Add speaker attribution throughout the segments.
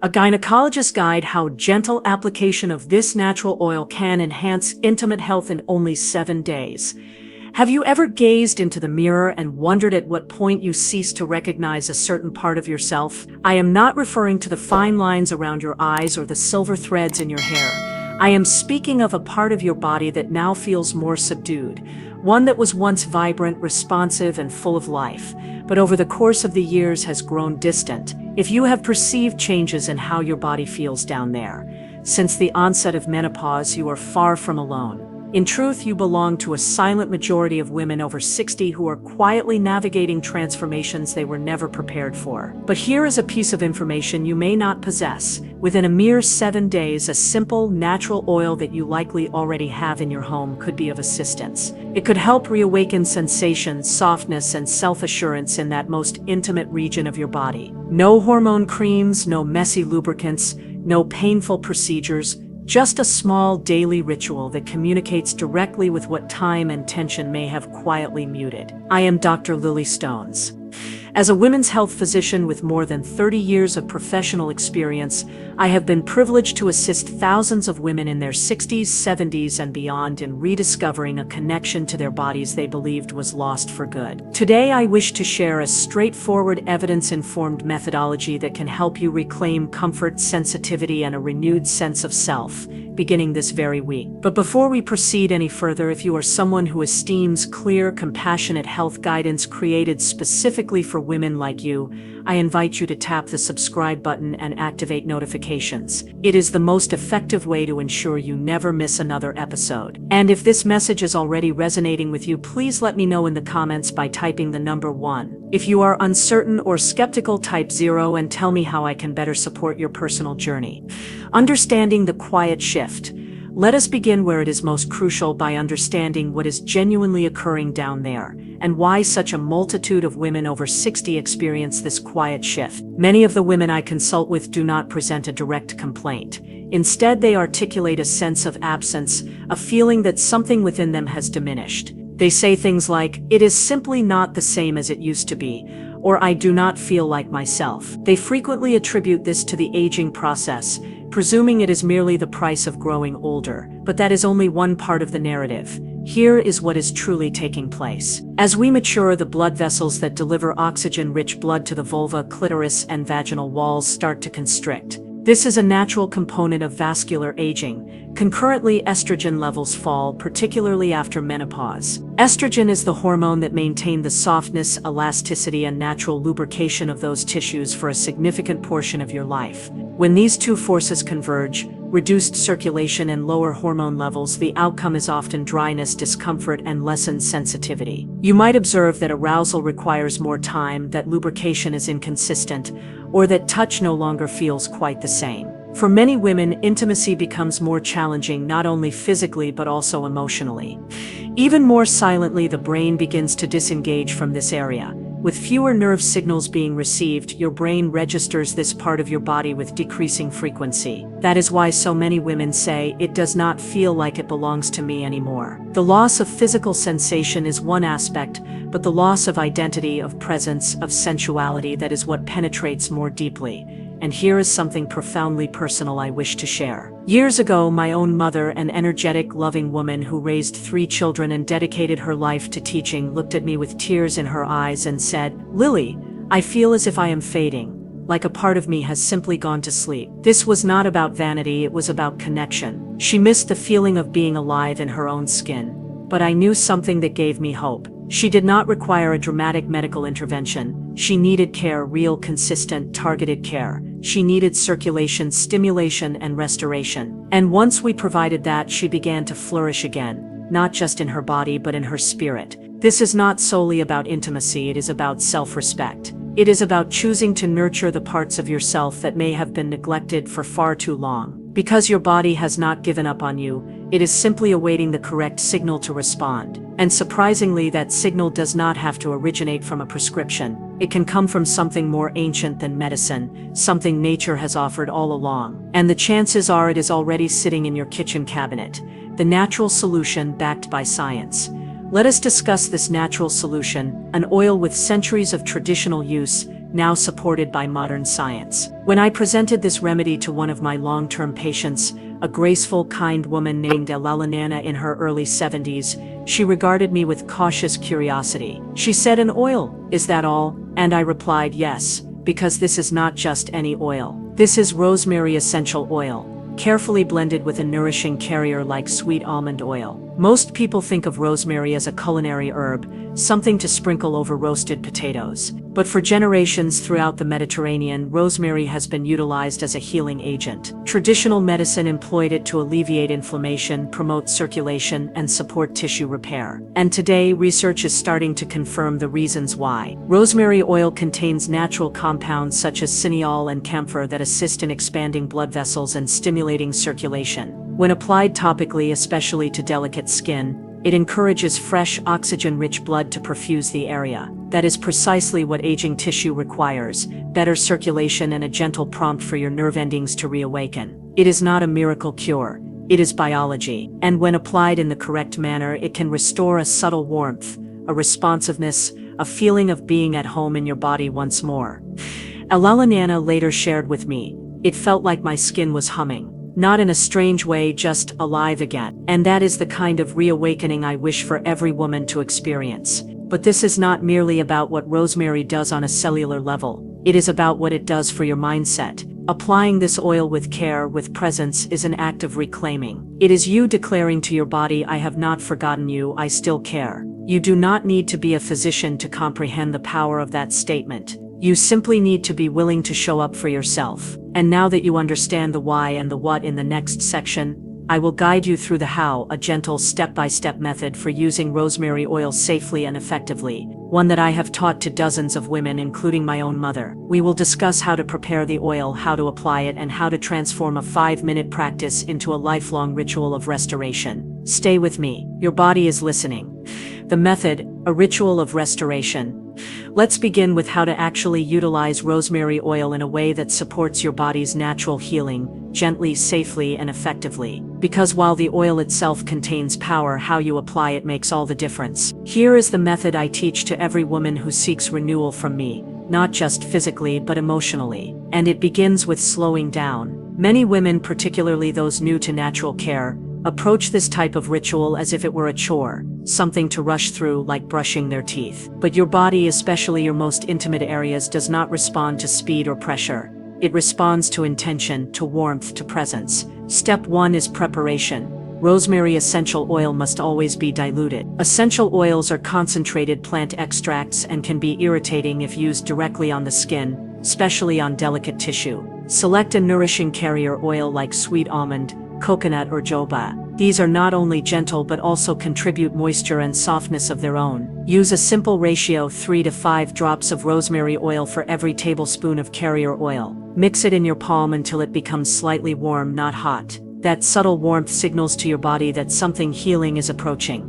Speaker 1: A gynecologist guide how gentle application of this natural oil can enhance intimate health in only 7 days. Have you ever gazed into the mirror and wondered at what point you cease to recognize a certain part of yourself? I am not referring to the fine lines around your eyes or the silver threads in your hair. I am speaking of a part of your body that now feels more subdued, one that was once vibrant, responsive, and full of life, but over the course of the years has grown distant. If you have perceived changes in how your body feels down there, since the onset of menopause, you are far from alone. In truth, you belong to a silent majority of women over 60 who are quietly navigating transformations they were never prepared for. But here is a piece of information you may not possess. Within a mere 7 days, a simple, natural oil that you likely already have in your home could be of assistance. It could help reawaken sensations, softness, and self-assurance in that most intimate region of your body. No hormone creams, no messy lubricants, no painful procedures. Just a small daily ritual that communicates directly with what time and tension may have quietly muted. I am Dr. Lily Stones. As a women's health physician with more than 30 years of professional experience, I have been privileged to assist thousands of women in their 60s, 70s, and beyond in rediscovering a connection to their bodies they believed was lost for good. Today, I wish to share a straightforward, evidence-informed methodology that can help you reclaim comfort, sensitivity, and a renewed sense of self, beginning this very week. But before we proceed any further, if you are someone who esteems clear, compassionate health guidance created specifically for women like you, I invite you to tap the subscribe button and activate notifications. It is the most effective way to ensure you never miss another episode. And if this message is already resonating with you, please let me know in the comments by typing the number 1. If you are uncertain or skeptical, type 0 and tell me how I can better support your personal journey. Understanding the quiet shift. Let us begin where it is most crucial, by understanding what is genuinely occurring down there, and why such a multitude of women over 60 experience this quiet shift. Many of the women I consult with do not present a direct complaint. Instead, they articulate a sense of absence, a feeling that something within them has diminished. They say things like, "It is simply not the same as it used to be," or "I do not feel like myself." They frequently attribute this to the aging process, presuming it is merely the price of growing older. But that is only one part of the narrative. Here is what is truly taking place. As we mature, the blood vessels that deliver oxygen-rich blood to the vulva, clitoris, and vaginal walls start to constrict. This is a natural component of vascular aging. Concurrently, estrogen levels fall, particularly after menopause. Estrogen is the hormone that maintains the softness, elasticity, and natural lubrication of those tissues for a significant portion of your life. When these two forces converge, reduced circulation and lower hormone levels, the outcome is often dryness, discomfort, and lessened sensitivity. You might observe that arousal requires more time, that lubrication is inconsistent, or that touch no longer feels quite the same. For many women, intimacy becomes more challenging, not only physically but also emotionally. Even more silently, the brain begins to disengage from this area. With fewer nerve signals being received, your brain registers this part of your body with decreasing frequency. That is why so many women say, "It does not feel like it belongs to me anymore." The loss of physical sensation is one aspect, but the loss of identity, of presence, of sensuality, that is what penetrates more deeply. And here is something profoundly personal I wish to share. Years ago, my own mother, an energetic, loving woman who raised 3 children and dedicated her life to teaching, looked at me with tears in her eyes and said, "Lily, I feel as if I am fading, like a part of me has simply gone to sleep." This was not about vanity, it was about connection. She missed the feeling of being alive in her own skin. But I knew something that gave me hope. She did not require a dramatic medical intervention. She needed care, real, consistent, targeted care. She needed circulation, stimulation, and restoration. And once we provided that, she began to flourish again, not just in her body but in her spirit. This is not solely about intimacy, it is about self-respect. It is about choosing to nurture the parts of yourself that may have been neglected for far too long. Because your body has not given up on you, it is simply awaiting the correct signal to respond. And surprisingly, that signal does not have to originate from a prescription. It can come from something more ancient than medicine, something nature has offered all along. And the chances are it is already sitting in your kitchen cabinet. The natural solution backed by science. Let us discuss this natural solution, an oil with centuries of traditional use, now supported by modern science. When I presented this remedy to one of my long-term patients, a graceful, kind woman named Nana in her early 70s, she regarded me with cautious curiosity. She said, "An oil, is that all?" And I replied, "Yes, because this is not just any oil. This is rosemary essential oil, carefully blended with a nourishing carrier like sweet almond oil." Most people think of rosemary as a culinary herb, something to sprinkle over roasted potatoes. But for generations throughout the Mediterranean, rosemary has been utilized as a healing agent. Traditional medicine employed it to alleviate inflammation, promote circulation, and support tissue repair. And today, research is starting to confirm the reasons why. Rosemary oil contains natural compounds such as cineol and camphor that assist in expanding blood vessels and stimulating circulation. When applied topically, especially to delicate skin, it encourages fresh, oxygen-rich blood to perfuse the area. That is precisely what aging tissue requires: better circulation and a gentle prompt for your nerve endings to reawaken. It is not a miracle cure. It is biology. And when applied in the correct manner, it can restore a subtle warmth, a responsiveness, a feeling of being at home in your body once more. Nana later shared with me, "It felt like my skin was humming. Not in a strange way, just alive again." And that is the kind of reawakening I wish for every woman to experience. But this is not merely about what rosemary does on a cellular level. It is about what it does for your mindset. Applying this oil with care, with presence, is an act of reclaiming. It is you declaring to your body, "I have not forgotten you, I still care." You do not need to be a physician to comprehend the power of that statement. You simply need to be willing to show up for yourself. And now that you understand the why and the what in the next section, I will guide you through the how, a gentle step-by-step method for using rosemary oil safely and effectively, one that I have taught to dozens of women, including my own mother. We will discuss how to prepare the oil, how to apply it, and how to transform a 5-minute practice into a lifelong ritual of restoration. Stay with me. Your body is listening. The method, a ritual of restoration. Let's begin with how to actually utilize rosemary oil in a way that supports your body's natural healing, gently, safely, and effectively. Because while the oil itself contains power, how you apply it makes all the difference. Here is the method I teach to every woman who seeks renewal from me, not just physically but emotionally. And it begins with slowing down. Many women, particularly those new to natural care, approach this type of ritual as if it were a chore, something to rush through like brushing their teeth. But your body, especially your most intimate areas, does not respond to speed or pressure. It responds to intention, to warmth, to presence. Step 1 is preparation. Rosemary essential oil must always be diluted. Essential oils are concentrated plant extracts and can be irritating if used directly on the skin, especially on delicate tissue. Select a nourishing carrier oil like sweet almond, coconut, or jojoba. These are not only gentle but also contribute moisture and softness of their own. Use a simple ratio: 3 to 5 drops of rosemary oil for every tablespoon of carrier oil. Mix it in your palm until it becomes slightly warm, not hot. That subtle warmth signals to your body that something healing is approaching.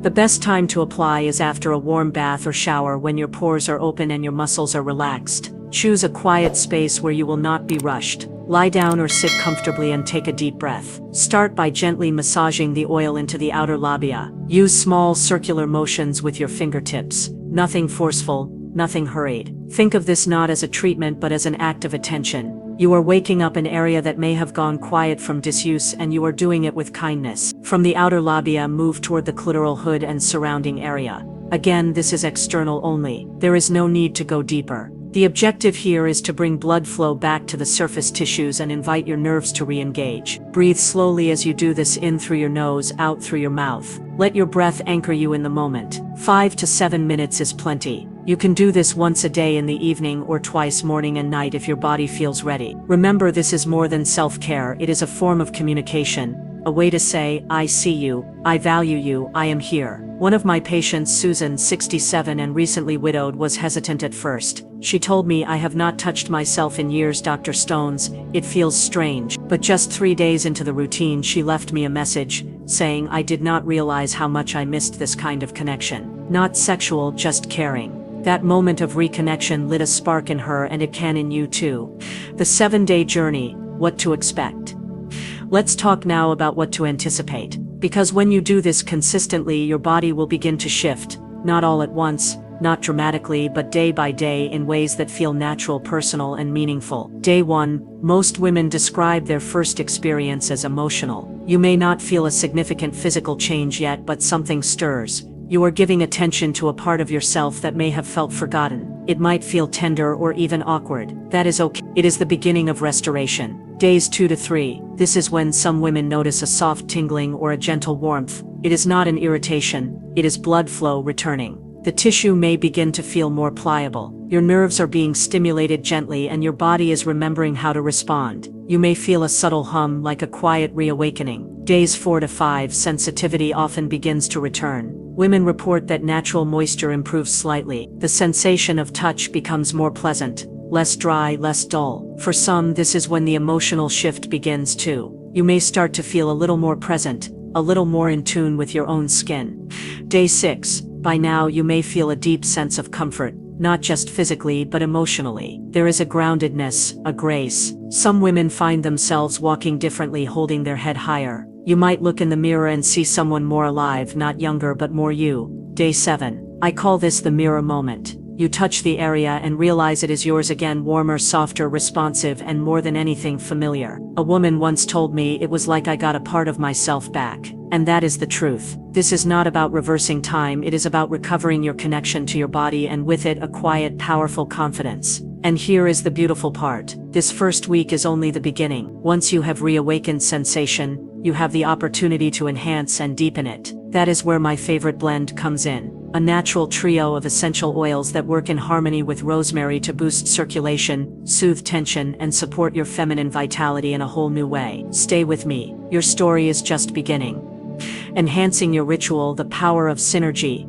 Speaker 1: The best time to apply is after a warm bath or shower, when your pores are open and your muscles are relaxed. Choose a quiet space where you will not be rushed. Lie down or sit comfortably and take a deep breath. Start by gently massaging the oil into the outer labia. Use small circular motions with your fingertips. Nothing forceful, nothing hurried. Think of this not as a treatment but as an act of attention. You are waking up an area that may have gone quiet from disuse, and you are doing it with kindness. From the outer labia, move toward the clitoral hood and surrounding area. Again, this is external only. There is no need to go deeper. The objective here is to bring blood flow back to the surface tissues and invite your nerves to re-engage. Breathe slowly as you do this, in through your nose, out through your mouth. Let your breath anchor you in the moment. 5 to 7 minutes is plenty. You can do this once a day in the evening or twice, morning and night, if your body feels ready. Remember, this is more than self-care. It is a form of communication, a way to say, "I see you, I value you, I am here." One of my patients, Susan, 67 and recently widowed, was hesitant at first. She told me, "I have not touched myself in years, Dr. Stones. It feels strange." But just 3 days into the routine, she left me a message, saying, "I did not realize how much I missed this kind of connection. Not sexual, just caring." That moment of reconnection lit a spark in her, and it can in you too. The 7-day journey, what to expect. Let's talk now about what to anticipate. Because when you do this consistently, your body will begin to shift. Not all at once, not dramatically but day by day in ways that feel natural, personal, and meaningful. Day 1. Most women describe their first experience as emotional. You may not feel a significant physical change yet, but something stirs. You are giving attention to a part of yourself that may have felt forgotten. It might feel tender or even awkward. That is okay. It is the beginning of restoration. Days 2 to 3. This is when some women notice a soft tingling or a gentle warmth. It is not an irritation. It is blood flow returning. The tissue may begin to feel more pliable. Your nerves are being stimulated gently and your body is remembering how to respond. You may feel a subtle hum, like a quiet reawakening. Days 4 to 5. Sensitivity often begins to return. Women report that natural moisture improves slightly. The sensation of touch becomes more pleasant, less dry, less dull. For some, this is when the emotional shift begins too. You may start to feel a little more present, a little more in tune with your own skin. Day 6. By now you may feel a deep sense of comfort, not just physically but emotionally. There is a groundedness, a grace. Some women find themselves walking differently, holding their head higher. You might look in the mirror and see someone more alive, not younger but more you. Day 7. I call this the mirror moment. You touch the area and realize it is yours again, warmer, softer, responsive, and more than anything, familiar. A woman once told me it was like I got a part of myself back. And that is the truth. This is not about reversing time, it is about recovering your connection to your body and with it a quiet, powerful confidence. And here is the beautiful part. This first week is only the beginning. Once you have reawakened sensation, you have the opportunity to enhance and deepen it. That is where my favorite blend comes in. A natural trio of essential oils that work in harmony with rosemary to boost circulation, soothe tension, and support your feminine vitality in a whole new way. Stay with me. Your story is just beginning. Enhancing your ritual, the power of synergy.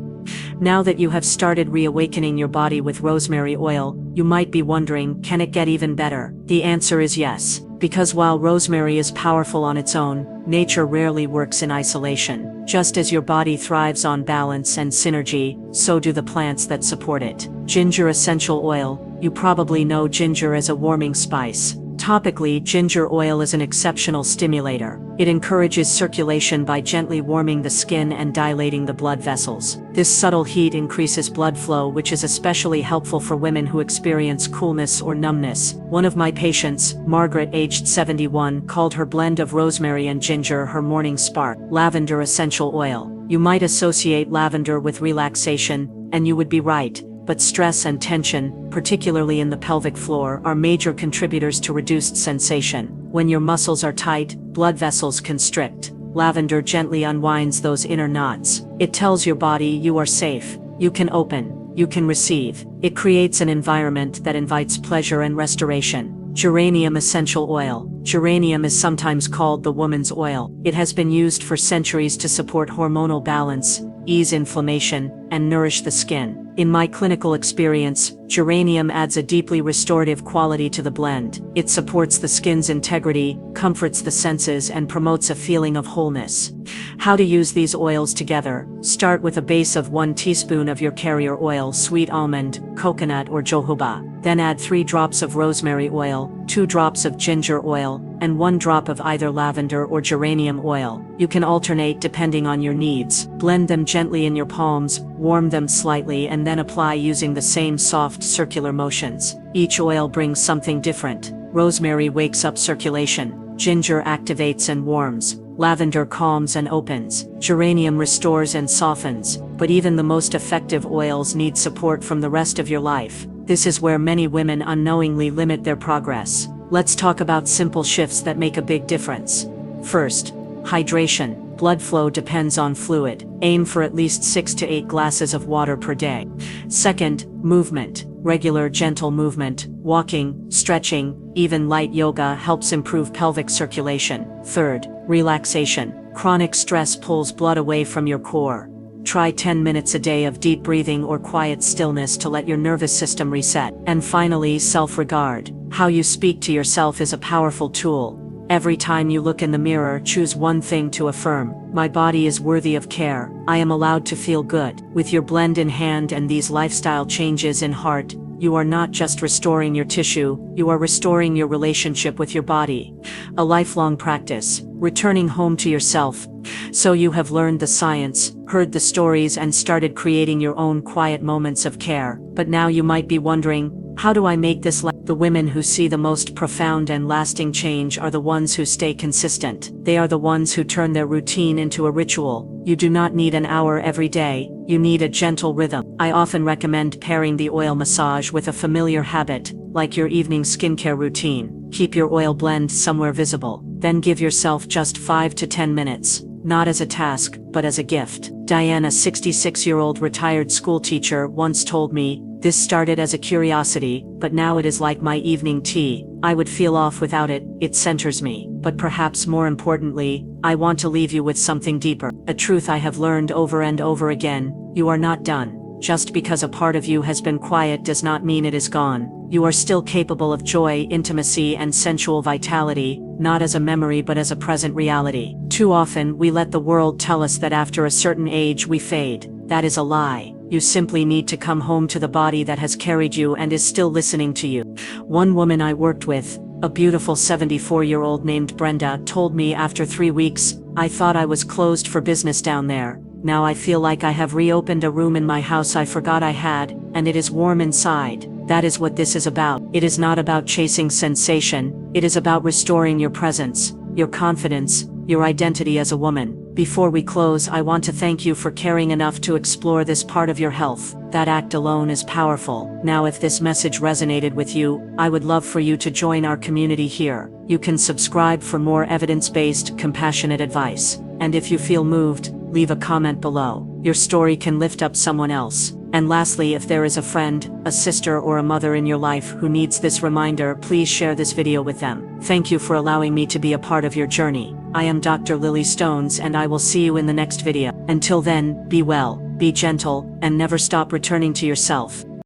Speaker 1: Now that you have started reawakening your body with rosemary oil, you might be wondering, can it get even better? The answer is yes. Because while rosemary is powerful on its own, nature rarely works in isolation. Just as your body thrives on balance and synergy, so do the plants that support it. Ginger essential oil. You probably know ginger as a warming spice. Topically, ginger oil is an exceptional stimulator. It encourages circulation by gently warming the skin and dilating the blood vessels. This subtle heat increases blood flow, which is especially helpful for women who experience coolness or numbness. One of my patients, Margaret, aged 71, called her blend of rosemary and ginger her morning spark. Lavender essential oil. You might associate lavender with relaxation, and you would be right. But stress and tension, particularly in the pelvic floor, are major contributors to reduced sensation. When your muscles are tight, blood vessels constrict. Lavender gently unwinds those inner knots. It tells your body you are safe, you can open, you can receive. It creates an environment that invites pleasure and restoration. Geranium essential oil. Geranium is sometimes called the woman's oil. It has been used for centuries to support hormonal balance, ease inflammation, and nourish the skin. In my clinical experience, geranium adds a deeply restorative quality to the blend. It supports the skin's integrity, comforts the senses, and promotes a feeling of wholeness. How to use these oils together. Start with a base of 1 teaspoon of your carrier oil, sweet almond, coconut, or jojoba. Then add 3 drops of rosemary oil, 2 drops of ginger oil, and 1 drop of either lavender or geranium oil. You can alternate depending on your needs. Blend them gently in your palms, warm them slightly, and then apply using the same soft circular motions. Each oil brings something different. Rosemary wakes up circulation. Ginger activates and warms. Lavender calms and opens. Geranium restores and softens. But even the most effective oils need support from the rest of your life. This is where many women unknowingly limit their progress. Let's talk about simple shifts that make a big difference. First, hydration. Blood flow depends on fluid. Aim for at least 6 to 8 glasses of water per day. Second, movement. Regular gentle movement, walking, stretching, even light yoga helps improve pelvic circulation. Third, relaxation. Chronic stress pulls blood away from your core. Try 10 minutes a day of deep breathing or quiet stillness to let your nervous system reset. And finally, self-regard. How you speak to yourself is a powerful tool. Every time you look in the mirror, choose one thing to affirm. My body is worthy of care. I am allowed to feel good. With your blend in hand and these lifestyle changes in heart, you are not just restoring your tissue, you are restoring your relationship with your body. A lifelong practice. Returning home to yourself. So you have learned the science, heard the stories, and started creating your own quiet moments of care. But now you might be wondering, how do I make this last? The women who see the most profound and lasting change are the ones who stay consistent. They are the ones who turn their routine into a ritual. You do not need an hour every day, you need a gentle rhythm. I often recommend pairing the oil massage with a familiar habit, like your evening skincare routine. Keep your oil blend somewhere visible. Then give yourself just 5 to 10 minutes. Not as a task, but as a gift. Diane, a 66-year-old retired school teacher, once told me, "This started as a curiosity, but now it is like my evening tea. I would feel off without it, it centers me. But perhaps more importantly, I want to leave you with something deeper. A truth I have learned over and over again: you are not done. Just because a part of you has been quiet does not mean it is gone. You are still capable of joy, intimacy, and sensual vitality, not as a memory but as a present reality." Too often, we let the world tell us that after a certain age we fade. That is a lie. You simply need to come home to the body that has carried you and is still listening to you. One woman I worked with, a beautiful 74-year-old named Brenda, told me after 3 weeks, "I thought I was closed for business down there. Now I feel like I have reopened a room in my house I forgot I had, and it is warm inside." That is what this is about. It is not about chasing sensation, it is about restoring your presence, your confidence, your identity as a woman. Before we close, I want to thank you for caring enough to explore this part of your health. That act alone is powerful. Now, if this message resonated with you, I would love for you to join our community here. You can subscribe for more evidence-based, compassionate advice. And if you feel moved, leave a comment below. Your story can lift up someone else. And lastly, if there is a friend, a sister, or a mother in your life who needs this reminder, please share this video with them. Thank you for allowing me to be a part of your journey. I am Dr. Lily Stones, and I will see you in the next video. Until then, be well, be gentle, and never stop returning to yourself.